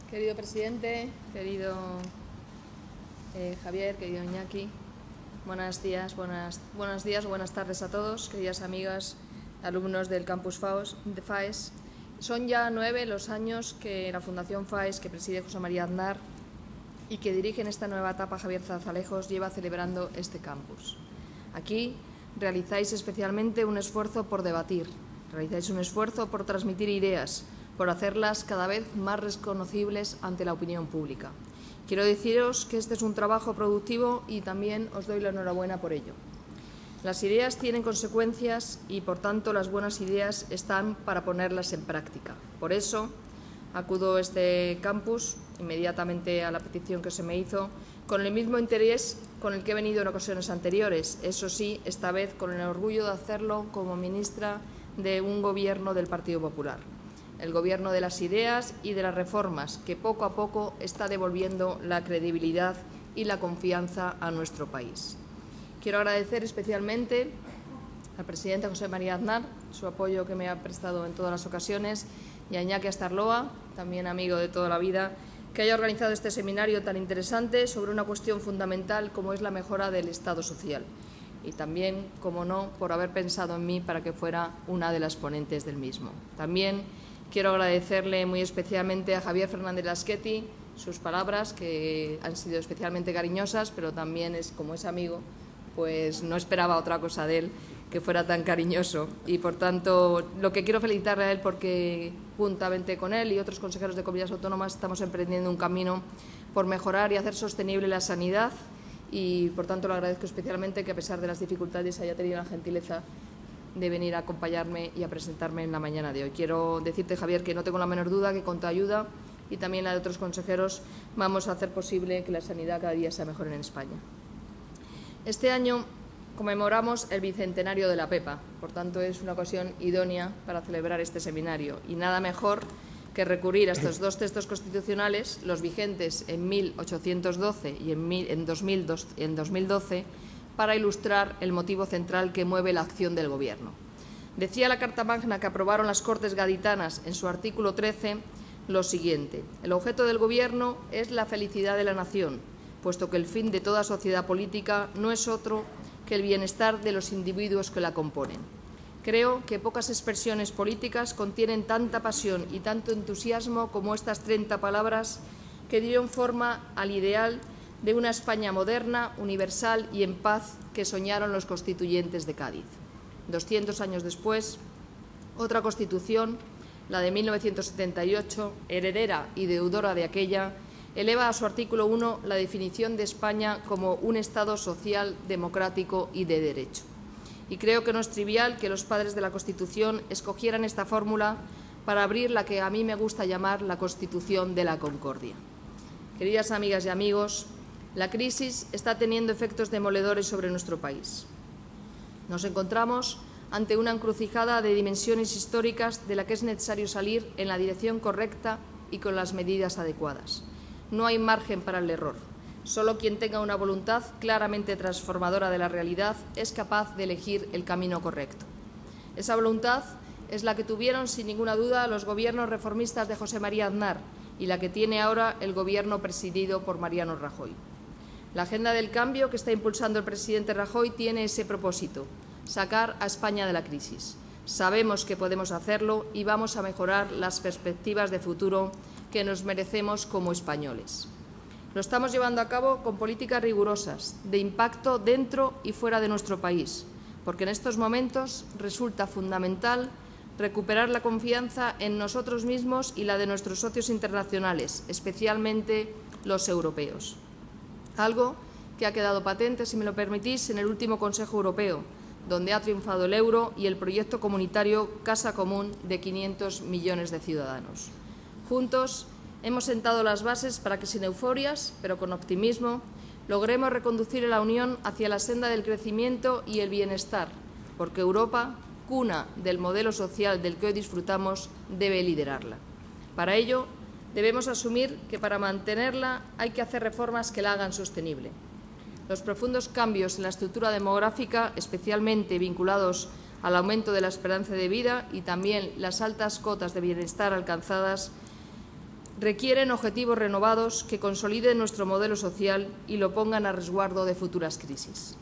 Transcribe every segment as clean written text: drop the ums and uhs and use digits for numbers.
Querido presidente, querido Javier, querido Iñaki, buenos días o buenas tardes a todos, queridas amigas, alumnos del Campus FAES. Son ya 9 los años que la Fundación FAES, que preside José María Aznar y que dirige en esta nueva etapa Javier Zarzalejos, lleva celebrando este campus. Aquí realizáis especialmente un esfuerzo por debatir, realizáis un esfuerzo por transmitir ideas, por hacerlas cada vez más reconocibles ante la opinión pública. Quiero deciros que este es un trabajo productivo y también os doy la enhorabuena por ello. Las ideas tienen consecuencias y, por tanto, las buenas ideas están para ponerlas en práctica. Por eso, acudo a este campus, inmediatamente a la petición que se me hizo, con el mismo interés con el que he venido en ocasiones anteriores, eso sí, esta vez con el orgullo de hacerlo como ministra de un Gobierno del Partido Popular. El Gobierno de las ideas y de las reformas, que poco a poco está devolviendo la credibilidad y la confianza a nuestro país. Quiero agradecer especialmente al presidente José María Aznar su apoyo que me ha prestado en todas las ocasiones y a Iñaki Astarloa, también amigo de toda la vida, que haya organizado este seminario tan interesante sobre una cuestión fundamental como es la mejora del Estado social. Y también, como no, por haber pensado en mí para que fuera una de las ponentes del mismo. También quiero agradecerle muy especialmente a Javier Fernández Lasqueti sus palabras, que han sido especialmente cariñosas, pero también, como es amigo, pues no esperaba otra cosa de él que fuera tan cariñoso. Y, por tanto, lo que quiero felicitarle a él porque, juntamente con él y otros consejeros de comunidades autónomas, estamos emprendiendo un camino por mejorar y hacer sostenible la sanidad y, por tanto, le agradezco especialmente que, a pesar de las dificultades, haya tenido la gentileza de venir a acompañarme y a presentarme en la mañana de hoy. Quiero decirte, Javier, que no tengo la menor duda que con tu ayuda y también la de otros consejeros vamos a hacer posible que la sanidad cada día sea mejor en España. Este año conmemoramos el bicentenario de la PEPA, por tanto es una ocasión idónea para celebrar este seminario y nada mejor que recurrir a estos dos textos constitucionales, los vigentes en 1812 y en 2012, para ilustrar el motivo central que mueve la acción del Gobierno. Decía la Carta Magna que aprobaron las Cortes Gaditanas en su artículo 13 lo siguiente: el objeto del Gobierno es la felicidad de la nación, puesto que el fin de toda sociedad política no es otro que el bienestar de los individuos que la componen. Creo que pocas expresiones políticas contienen tanta pasión y tanto entusiasmo como estas 30 palabras que dieron forma al ideal de una España moderna, universal y en paz que soñaron los constituyentes de Cádiz. 200 años después, otra Constitución, la de 1978, heredera y deudora de aquella, eleva a su artículo 1 la definición de España como un Estado social, democrático y de derecho. Y creo que no es trivial que los padres de la Constitución escogieran esta fórmula para abrir la que a mí me gusta llamar la Constitución de la Concordia. Queridas amigas y amigos, la crisis está teniendo efectos demoledores sobre nuestro país. Nos encontramos ante una encrucijada de dimensiones históricas de la que es necesario salir en la dirección correcta y con las medidas adecuadas. No hay margen para el error. Solo quien tenga una voluntad claramente transformadora de la realidad es capaz de elegir el camino correcto. Esa voluntad es la que tuvieron, sin ninguna duda, los gobiernos reformistas de José María Aznar y la que tiene ahora el Gobierno presidido por Mariano Rajoy. La agenda del cambio que está impulsando el presidente Rajoy tiene ese propósito: sacar a España de la crisis. Sabemos que podemos hacerlo y vamos a mejorar las perspectivas de futuro que nos merecemos como españoles. Lo estamos llevando a cabo con políticas rigurosas, de impacto dentro y fuera de nuestro país, porque en estos momentos resulta fundamental recuperar la confianza en nosotros mismos y la de nuestros socios internacionales, especialmente los europeos. Algo que ha quedado patente, si me lo permitís, en el último Consejo Europeo, donde ha triunfado el euro y el proyecto comunitario Casa Común de 500 millones de ciudadanos. Juntos hemos sentado las bases para que, sin euforias, pero con optimismo, logremos reconducir a la Unión hacia la senda del crecimiento y el bienestar, porque Europa, cuna del modelo social del que hoy disfrutamos, debe liderarla. Para ello, debemos asumir que para mantenerla hay que hacer reformas que la hagan sostenible. Los profundos cambios en la estructura demográfica, especialmente vinculados al aumento de la esperanza de vida y también las altas cotas de bienestar alcanzadas, requieren objetivos renovados que consoliden nuestro modelo social y lo pongan a resguardo de futuras crisis.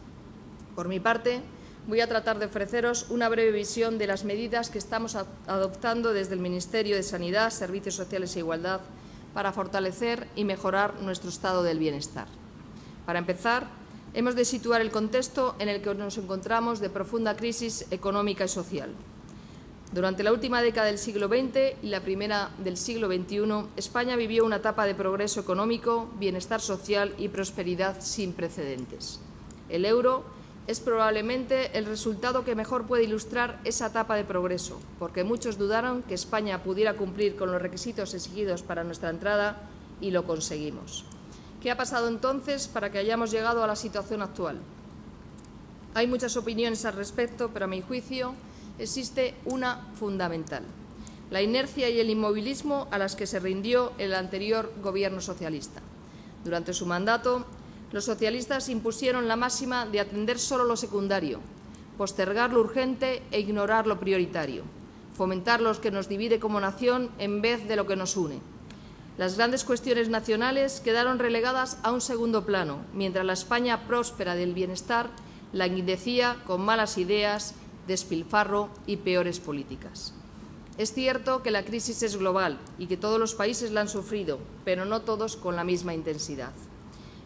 Por mi parte, voy a tratar de ofreceros una breve visión de las medidas que estamos adoptando desde el Ministerio de Sanidad, Servicios Sociales e Igualdad para fortalecer y mejorar nuestro estado del bienestar. Para empezar, hemos de situar el contexto en el que nos encontramos de profunda crisis económica y social. Durante la última década del siglo XX y la primera del siglo XXI, España vivió una etapa de progreso económico, bienestar social y prosperidad sin precedentes. El euro es probablemente el resultado que mejor puede ilustrar esa etapa de progreso, porque muchos dudaron que España pudiera cumplir con los requisitos exigidos para nuestra entrada y lo conseguimos. ¿Qué ha pasado entonces para que hayamos llegado a la situación actual? Hay muchas opiniones al respecto, pero a mi juicio existe una fundamental: la inercia y el inmovilismo a las que se rindió el anterior Gobierno socialista. Durante su mandato, los socialistas impusieron la máxima de atender solo lo secundario, postergar lo urgente e ignorar lo prioritario, fomentar lo que nos divide como nación en vez de lo que nos une. Las grandes cuestiones nacionales quedaron relegadas a un segundo plano, mientras la España próspera del bienestar languidecía con malas ideas, despilfarro y peores políticas. Es cierto que la crisis es global y que todos los países la han sufrido, pero no todos con la misma intensidad.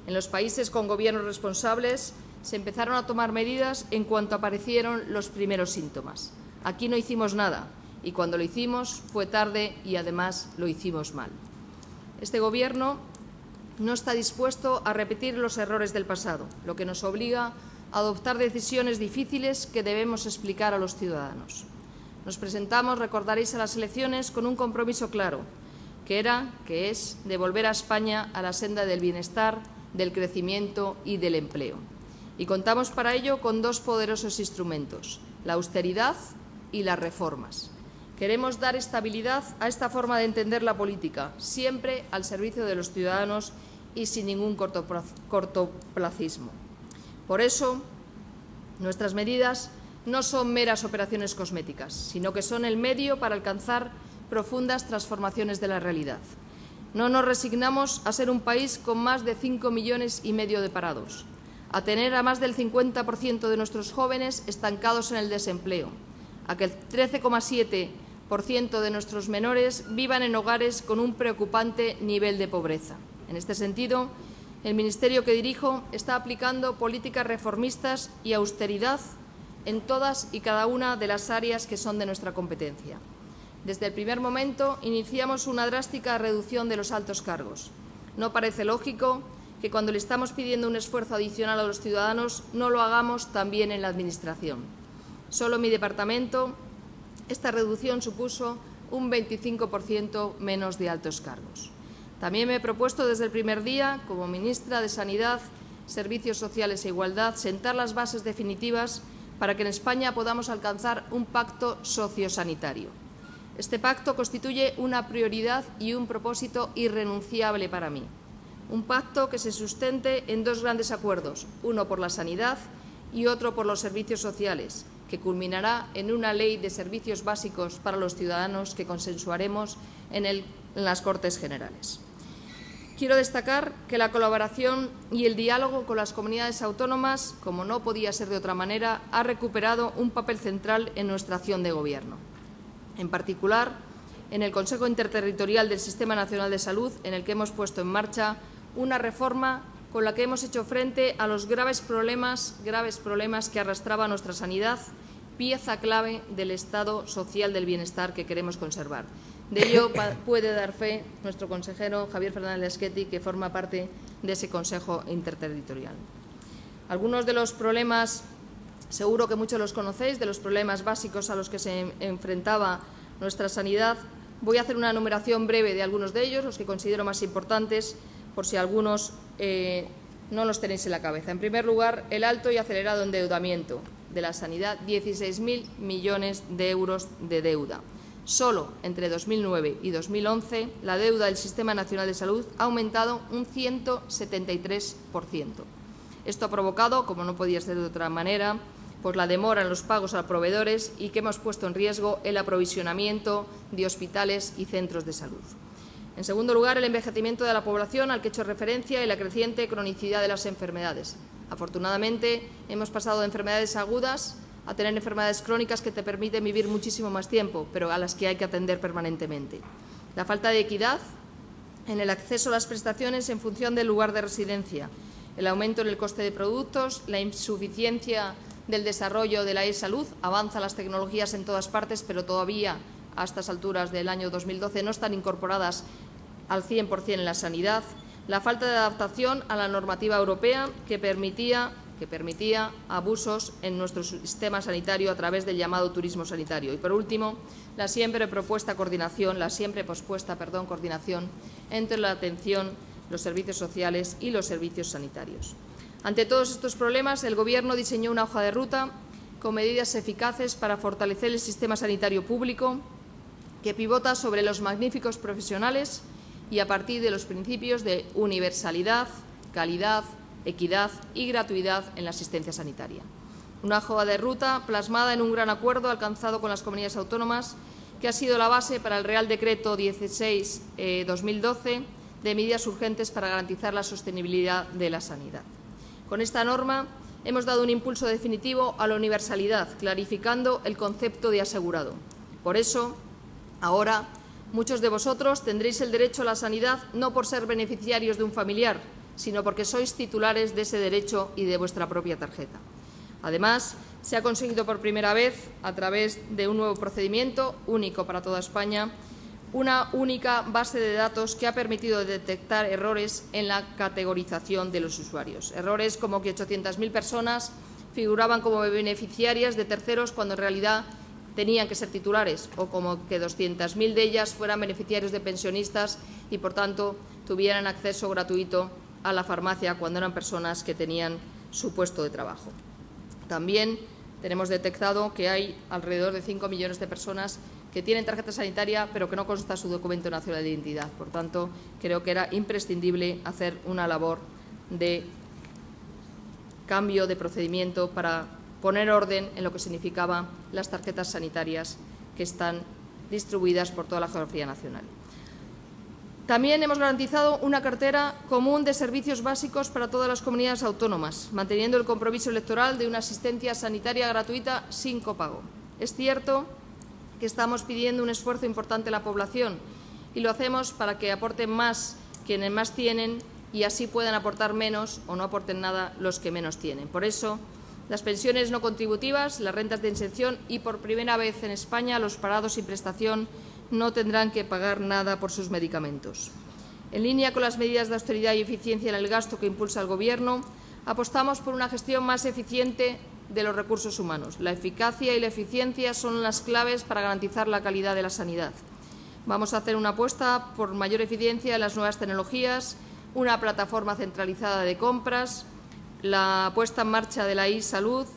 En los países con gobiernos responsables se empezaron a tomar medidas en cuanto aparecieron los primeros síntomas. Aquí no hicimos nada y cuando lo hicimos fue tarde y además lo hicimos mal. Este Gobierno no está dispuesto a repetir los errores del pasado, lo que nos obliga a adoptar decisiones difíciles que debemos explicar a los ciudadanos. Nos presentamos, recordaréis, a las elecciones con un compromiso claro, que es devolver a España a la senda del bienestar, del crecimiento y del empleo. Y contamos para ello con dos poderosos instrumentos: la austeridad y las reformas. Queremos dar estabilidad a esta forma de entender la política, siempre al servicio de los ciudadanos y sin ningún cortoplacismo. Por eso, nuestras medidas no son meras operaciones cosméticas, sino que son el medio para alcanzar profundas transformaciones de la realidad. No nos resignamos a ser un país con más de 5,5 millones de parados, a tener a más del 50% de nuestros jóvenes estancados en el desempleo, a que el 13,7% de nuestros menores vivan en hogares con un preocupante nivel de pobreza. En este sentido, el Ministerio que dirijo está aplicando políticas reformistas y austeridad en todas y cada una de las áreas que son de nuestra competencia. Desde el primer momento iniciamos una drástica reducción de los altos cargos. No parece lógico que cuando le estamos pidiendo un esfuerzo adicional a los ciudadanos no lo hagamos también en la Administración. Solo en mi departamento esta reducción supuso un 25% menos de altos cargos. También me he propuesto desde el primer día, como ministra de Sanidad, Servicios Sociales e Igualdad, sentar las bases definitivas para que en España podamos alcanzar un pacto sociosanitario. Este pacto constituye una prioridad y un propósito irrenunciable para mí. Un pacto que se sustente en dos grandes acuerdos, uno por la sanidad y otro por los servicios sociales, que culminará en una ley de servicios básicos para los ciudadanos que consensuaremos en las Cortes Generales. Quiero destacar que la colaboración y el diálogo con las comunidades autónomas, como no podía ser de otra manera, ha recuperado un papel central en nuestra acción de Gobierno. En particular, en el Consejo Interterritorial del Sistema Nacional de Salud, en el que hemos puesto en marcha una reforma con la que hemos hecho frente a los graves problemas que arrastraba nuestra sanidad, pieza clave del Estado social del bienestar que queremos conservar. De ello puede dar fe nuestro consejero Javier Fernández Laschetti, que forma parte de ese Consejo Interterritorial. Algunos de los problemas, seguro que muchos los conocéis, de los problemas básicos a los que se enfrentaba nuestra sanidad. Voy a hacer una enumeración breve de algunos de ellos, los que considero más importantes, por si algunos no los tenéis en la cabeza. En primer lugar, el alto y acelerado endeudamiento de la sanidad, 16.000 millones de euros de deuda. Solo entre 2009 y 2011 la deuda del Sistema Nacional de Salud ha aumentado un 173%. Esto ha provocado, como no podía ser de otra manera, pues la demora en los pagos a proveedores y que hemos puesto en riesgo el aprovisionamiento de hospitales y centros de salud. En segundo lugar, el envejecimiento de la población al que he hecho referencia y la creciente cronicidad de las enfermedades. Afortunadamente, hemos pasado de enfermedades agudas a tener enfermedades crónicas que te permiten vivir muchísimo más tiempo, pero a las que hay que atender permanentemente. La falta de equidad en el acceso a las prestaciones en función del lugar de residencia, el aumento en el coste de productos, la insuficiencia del desarrollo de la e-salud, avanzan las tecnologías en todas partes, pero todavía a estas alturas del año 2012 no están incorporadas al 100% en la sanidad, la falta de adaptación a la normativa europea que permitía abusos en nuestro sistema sanitario a través del llamado turismo sanitario. Y, por último, la siempre pospuesta coordinación entre la atención, los servicios sociales y los servicios sanitarios. Ante todos estos problemas, el Gobierno diseñó una hoja de ruta con medidas eficaces para fortalecer el sistema sanitario público que pivota sobre los magníficos profesionales y a partir de los principios de universalidad, calidad, equidad y gratuidad en la asistencia sanitaria. Una hoja de ruta plasmada en un gran acuerdo alcanzado con las comunidades autónomas que ha sido la base para el Real Decreto 16/2012 de medidas urgentes para garantizar la sostenibilidad de la sanidad. Con esta norma hemos dado un impulso definitivo a la universalidad, clarificando el concepto de asegurado. Por eso, ahora, muchos de vosotros tendréis el derecho a la sanidad no por ser beneficiarios de un familiar, sino porque sois titulares de ese derecho y de vuestra propia tarjeta. Además, se ha conseguido por primera vez, a través de un nuevo procedimiento único para toda España, una única base de datos que ha permitido detectar errores en la categorización de los usuarios. Errores como que 800.000 personas figuraban como beneficiarias de terceros cuando en realidad tenían que ser titulares, o como que 200.000 de ellas fueran beneficiarios de pensionistas y, por tanto, tuvieran acceso gratuito a la farmacia cuando eran personas que tenían su puesto de trabajo. También tenemos detectado que hay alrededor de 5 millones de personas que tienen tarjeta sanitaria pero que no consta su documento nacional de identidad. Por tanto, creo que era imprescindible hacer una labor de cambio de procedimiento para poner orden en lo que significaban las tarjetas sanitarias que están distribuidas por toda la geografía nacional. También hemos garantizado una cartera común de servicios básicos para todas las comunidades autónomas, manteniendo el compromiso electoral de una asistencia sanitaria gratuita sin copago. Es cierto que estamos pidiendo un esfuerzo importante a la población y lo hacemos para que aporten más quienes más tienen y así puedan aportar menos o no aporten nada los que menos tienen. Por eso, las pensiones no contributivas, las rentas de inserción y, por primera vez en España, los parados sin prestación no tendrán que pagar nada por sus medicamentos. En línea con las medidas de austeridad y eficiencia en el gasto que impulsa el Gobierno, apostamos por una gestión más eficiente de los recursos humanos. La eficacia y la eficiencia son las claves para garantizar la calidad de la sanidad. Vamos a hacer una apuesta por mayor eficiencia en las nuevas tecnologías, una plataforma centralizada de compras, la puesta en marcha de la e-salud,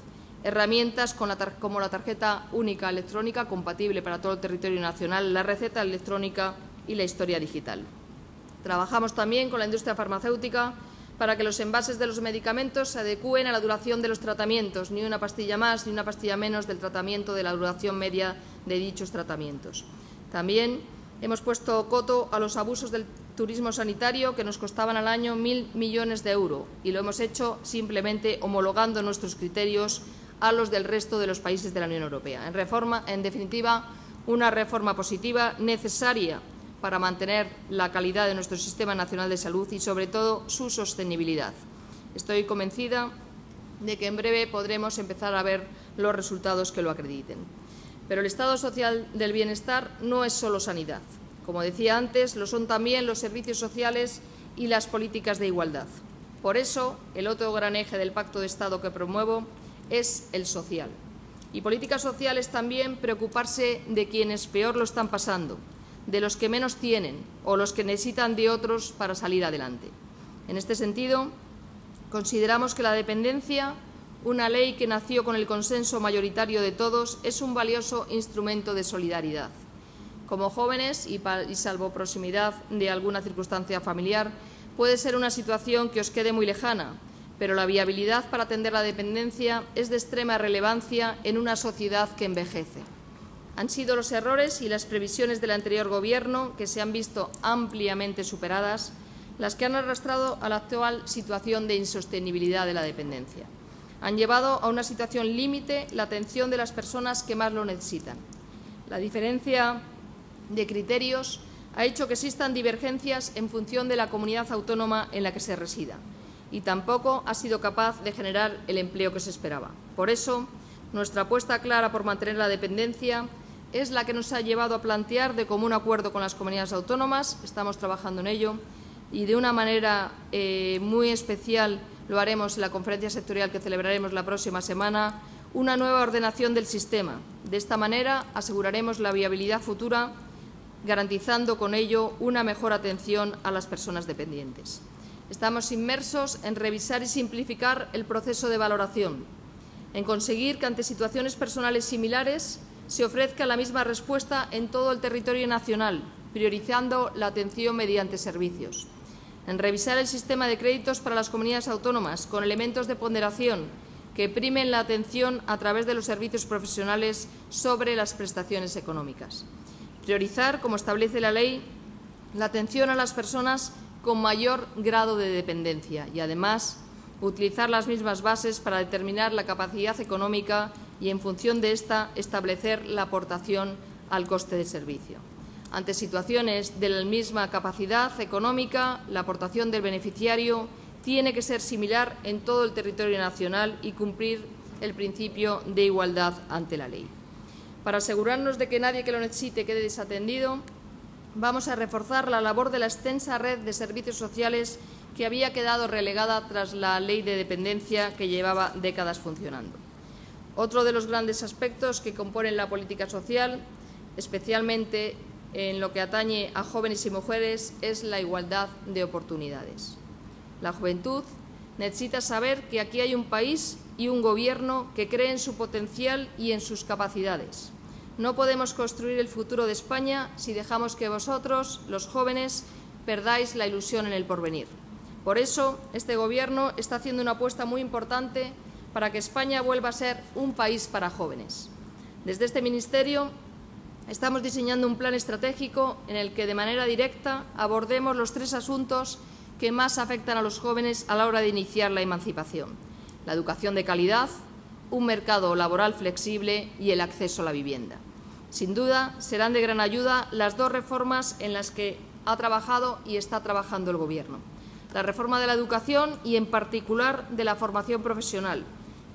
herramientas como la tarjeta única electrónica compatible para todo el territorio nacional, la receta electrónica y la historia digital. Trabajamos también con la industria farmacéutica para que los envases de los medicamentos se adecúen a la duración de los tratamientos, ni una pastilla más ni una pastilla menos del tratamiento de la duración media de dichos tratamientos. También hemos puesto coto a los abusos del turismo sanitario que nos costaban al año 1.000 millones de euros y lo hemos hecho simplemente homologando nuestros criterios a los del resto de los países de la Unión Europea. En definitiva, una reforma positiva necesaria para mantener la calidad de nuestro Sistema Nacional de Salud y, sobre todo, su sostenibilidad. Estoy convencida de que en breve podremos empezar a ver los resultados que lo acrediten. Pero el Estado social del bienestar no es solo sanidad. Como decía antes, lo son también los servicios sociales y las políticas de igualdad. Por eso, el otro gran eje del Pacto de Estado que promuevo es el social. Y política social es también preocuparse de quienes peor lo están pasando, de los que menos tienen o los que necesitan de otros para salir adelante. En este sentido, consideramos que la dependencia, una ley que nació con el consenso mayoritario de todos, es un valioso instrumento de solidaridad. Como jóvenes, y salvo proximidad de alguna circunstancia familiar, puede ser una situación que os quede muy lejana, pero la viabilidad para atender la dependencia es de extrema relevancia en una sociedad que envejece. Han sido los errores y las previsiones del anterior Gobierno, que se han visto ampliamente superadas, las que han arrastrado a la actual situación de insostenibilidad de la dependencia. Han llevado a una situación límite la atención de las personas que más lo necesitan. La diferencia de criterios ha hecho que existan divergencias en función de la comunidad autónoma en la que se resida y tampoco ha sido capaz de generar el empleo que se esperaba. Por eso, nuestra apuesta clara por mantener la dependencia es la que nos ha llevado a plantear de común acuerdo con las comunidades autónomas, estamos trabajando en ello, y de una manera muy especial lo haremos en la conferencia sectorial que celebraremos la próxima semana, una nueva ordenación del sistema. De esta manera aseguraremos la viabilidad futura, garantizando con ello una mejor atención a las personas dependientes. Estamos inmersos en revisar y simplificar el proceso de valoración, en conseguir que ante situaciones personales similares se ofrezca la misma respuesta en todo el territorio nacional, priorizando la atención mediante servicios. En revisar el sistema de créditos para las comunidades autónomas con elementos de ponderación que primen la atención a través de los servicios profesionales sobre las prestaciones económicas. Priorizar, como establece la ley, la atención a las personas con mayor grado de dependencia y, además, utilizar las mismas bases para determinar la capacidad económica y, en función de esta, establecer la aportación al coste del servicio. Ante situaciones de la misma capacidad económica, la aportación del beneficiario tiene que ser similar en todo el territorio nacional y cumplir el principio de igualdad ante la ley. Para asegurarnos de que nadie que lo necesite quede desatendido, vamos a reforzar la labor de la extensa red de servicios sociales que había quedado relegada tras la Ley de Dependencia que llevaba décadas funcionando. Otro de los grandes aspectos que componen la política social, especialmente en lo que atañe a jóvenes y mujeres, es la igualdad de oportunidades. La juventud necesita saber que aquí hay un país y un Gobierno que cree en su potencial y en sus capacidades. No podemos construir el futuro de España si dejamos que vosotros, los jóvenes, perdáis la ilusión en el porvenir. Por eso, este Gobierno está haciendo una apuesta muy importante para que España vuelva a ser un país para jóvenes. Desde este Ministerio estamos diseñando un plan estratégico en el que, de manera directa, abordemos los 3 asuntos que más afectan a los jóvenes a la hora de iniciar la emancipación: la educación de calidad, un mercado laboral flexible y el acceso a la vivienda. Sin duda, serán de gran ayuda las 2 reformas en las que ha trabajado y está trabajando el Gobierno: la reforma de la educación y, en particular, de la formación profesional,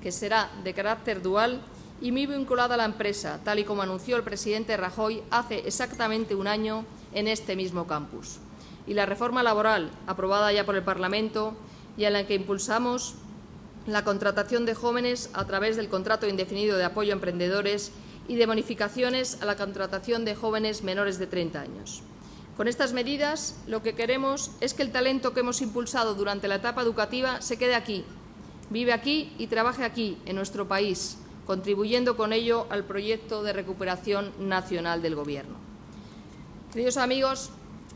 que será de carácter dual y muy vinculada a la empresa, tal y como anunció el presidente Rajoy hace exactamente un año en este mismo campus. Y la reforma laboral, aprobada ya por el Parlamento y en la que impulsamos la contratación de jóvenes a través del contrato indefinido de apoyo a emprendedores y de bonificaciones a la contratación de jóvenes menores de 30 años. Con estas medidas, lo que queremos es que el talento que hemos impulsado durante la etapa educativa se quede aquí, vive aquí y trabaje aquí, en nuestro país, contribuyendo con ello al proyecto de recuperación nacional del Gobierno. Queridos amigos,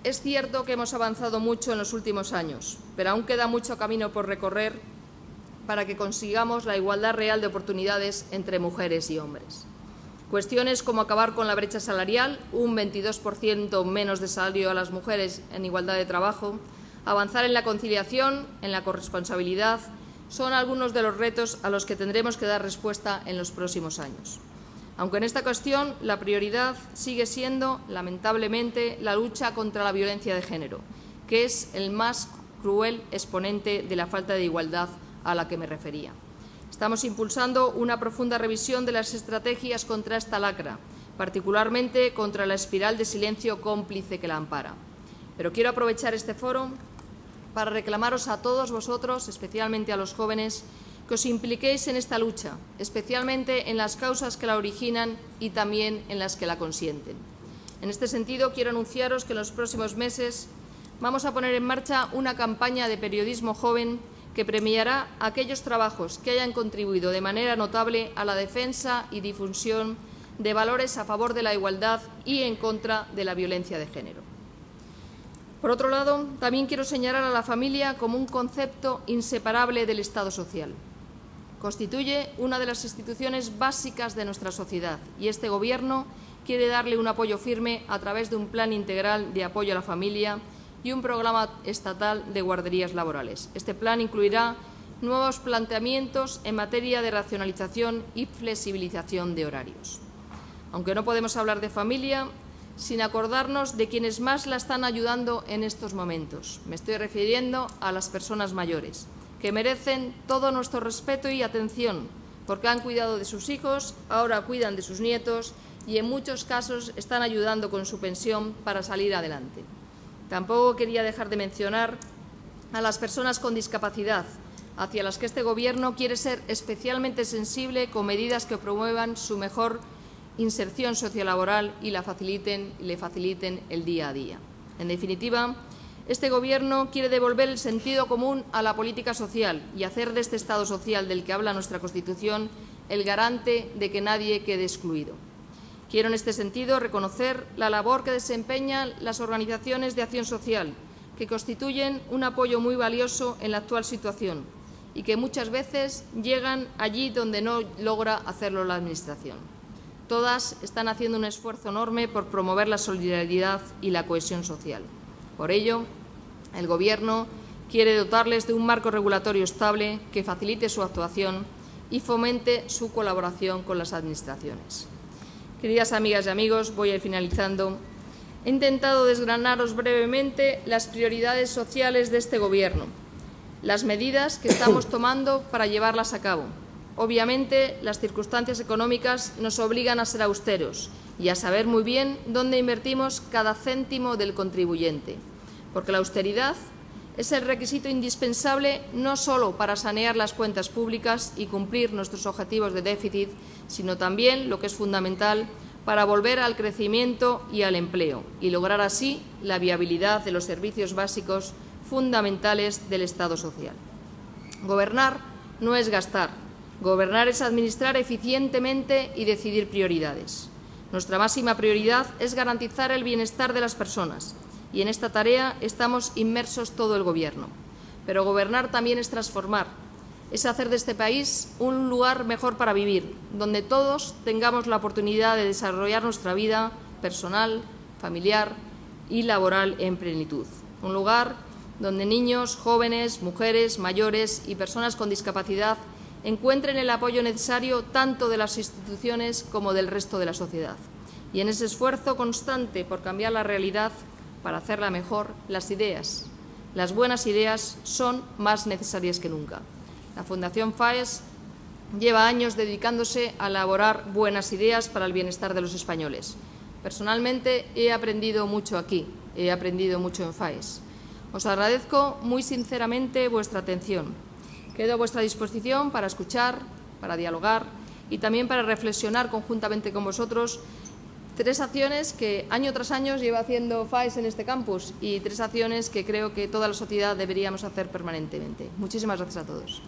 es cierto que hemos avanzado mucho en los últimos años, pero aún queda mucho camino por recorrer para que consigamos la igualdad real de oportunidades entre mujeres y hombres. Cuestiones como acabar con la brecha salarial, un 22% menos de salario a las mujeres en igualdad de trabajo, avanzar en la conciliación, en la corresponsabilidad, son algunos de los retos a los que tendremos que dar respuesta en los próximos años. Aunque en esta cuestión la prioridad sigue siendo, lamentablemente, la lucha contra la violencia de género, que es el más cruel exponente de la falta de igualdad a la que me refería. Estamos impulsando una profunda revisión de las estrategias contra esta lacra, particularmente contra la espiral de silencio cómplice que la ampara. Pero quiero aprovechar este foro para reclamaros a todos vosotros, especialmente a los jóvenes, que os impliquéis en esta lucha, especialmente en las causas que la originan y también en las que la consienten. En este sentido, quiero anunciaros que en los próximos meses vamos a poner en marcha una campaña de periodismo joven que premiará aquellos trabajos que hayan contribuido de manera notable a la defensa y difusión de valores a favor de la igualdad y en contra de la violencia de género. Por otro lado, también quiero señalar a la familia como un concepto inseparable del Estado social. Constituye una de las instituciones básicas de nuestra sociedad y este Gobierno quiere darle un apoyo firme a través de un plan integral de apoyo a la familia y un programa estatal de guarderías laborales. Este plan incluirá nuevos planteamientos en materia de racionalización y flexibilización de horarios. Aunque no podemos hablar de familia sin acordarnos de quienes más la están ayudando en estos momentos. Me estoy refiriendo a las personas mayores, que merecen todo nuestro respeto y atención, porque han cuidado de sus hijos, ahora cuidan de sus nietos y en muchos casos están ayudando con su pensión para salir adelante. Tampoco quería dejar de mencionar a las personas con discapacidad, hacia las que este Gobierno quiere ser especialmente sensible con medidas que promuevan su mejor inserción sociolaboral y le faciliten el día a día. En definitiva, este Gobierno quiere devolver el sentido común a la política social y hacer de este Estado social del que habla nuestra Constitución el garante de que nadie quede excluido. Quiero, en este sentido, reconocer la labor que desempeñan las organizaciones de acción social, que constituyen un apoyo muy valioso en la actual situación y que muchas veces llegan allí donde no logra hacerlo la Administración. Todas están haciendo un esfuerzo enorme por promover la solidaridad y la cohesión social. Por ello, el Gobierno quiere dotarles de un marco regulatorio estable que facilite su actuación y fomente su colaboración con las administraciones. Queridas amigas y amigos, voy a ir finalizando. He intentado desgranaros brevemente las prioridades sociales de este Gobierno, las medidas que estamos tomando para llevarlas a cabo. Obviamente, las circunstancias económicas nos obligan a ser austeros y a saber muy bien dónde invertimos cada céntimo del contribuyente, porque la austeridad es el requisito indispensable no solo para sanear las cuentas públicas y cumplir nuestros objetivos de déficit, sino también, lo que es fundamental, para volver al crecimiento y al empleo y lograr así la viabilidad de los servicios básicos fundamentales del Estado social. Gobernar no es gastar. Gobernar es administrar eficientemente y decidir prioridades. Nuestra máxima prioridad es garantizar el bienestar de las personas y en esta tarea estamos inmersos todo el Gobierno. Pero gobernar también es transformar, es hacer de este país un lugar mejor para vivir, donde todos tengamos la oportunidad de desarrollar nuestra vida personal, familiar y laboral en plenitud. Un lugar donde niños, jóvenes, mujeres, mayores y personas con discapacidad encuentren el apoyo necesario tanto de las instituciones como del resto de la sociedad. Y en ese esfuerzo constante por cambiar la realidad, para hacerla mejor, las buenas ideas son más necesarias que nunca. La Fundación FAES lleva años dedicándose a elaborar buenas ideas para el bienestar de los españoles. Personalmente he aprendido mucho aquí, he aprendido mucho en FAES. Os agradezco muy sinceramente vuestra atención. Quedo a vuestra disposición para escuchar, para dialogar y también para reflexionar conjuntamente con vosotros 3 acciones que año tras año lleva haciendo FAES en este campus y 3 acciones que creo que toda la sociedad deberíamos hacer permanentemente. Muchísimas gracias a todos.